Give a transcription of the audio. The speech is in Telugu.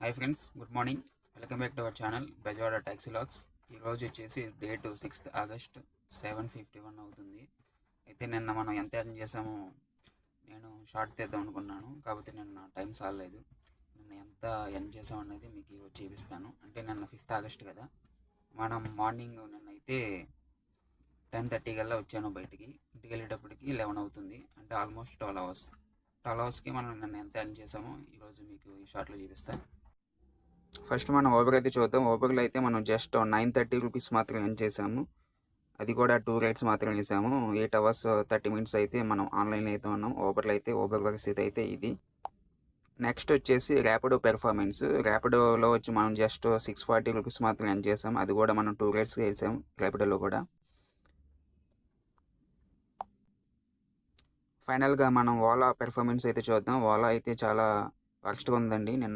Hi friends, good morning. Welcome back to our channel Bezawada taxi logs. ఈరోజు వచ్చేసి డేట్ 6th August 7:51 అవుతుంది. అయితే నిన్న మనం ఎంత ఎర్న్ చేసామో నేను షార్ట్ తీద్దాం అనుకున్నాను, కాకపోతే నిన్న టైం సాలలేదు. నిన్న ఎంత ఎర్న్ చేసాం అనేది మీకు ఈరోజు చూపిస్తాను. అంటే నిన్న 5th August కదా, మనం మార్నింగ్ నిన్న అయితే 10:30 కల్లా వచ్చాను బయటికి. ఇంటికి వెళ్ళేటప్పటికి 11 అవుతుంది, అంటే ఆల్మోస్ట్ 12 అవర్స్. 12 అవర్స్కి మనం నిన్న ఎంత ఎర్న్ చేసామో ఈరోజు మీకు ఈ షార్ట్లో చూపిస్తాను. ఫస్ట్ మనం ఓబర్ అయితే చూద్దాం. ఓబర్లో అయితే మనం జస్ట్ 930 రూపీస్ మాత్రం ఎర్న్ చేసాము. అది కూడా 2 రైడ్స్ మాత్రం వేసాము. 8 అవర్స్ 30 మినిట్స్ అయితే మనం ఆన్లైన్లో అయితే ఉన్నాం. ఓబర్లో అయితే ఓబర్ పరిస్థితి అయితే ఇది. నెక్స్ట్ వచ్చేసి ర్యాపిడో పెర్ఫార్మెన్స్. ర్యాపిడోలో వచ్చి మనం జస్ట్ 640 రూపీస్ మాత్రం ఎర్న్ చేసాం. అది కూడా మనం 2 రైడ్స్ వేసాం ర్యాపిడోలో కూడా. ఫైనల్గా మనం ఓలా పెర్ఫార్మెన్స్ అయితే చూద్దాం. ఓలా అయితే చాలా వర్స్ట్గా ఉందండి. నిన్న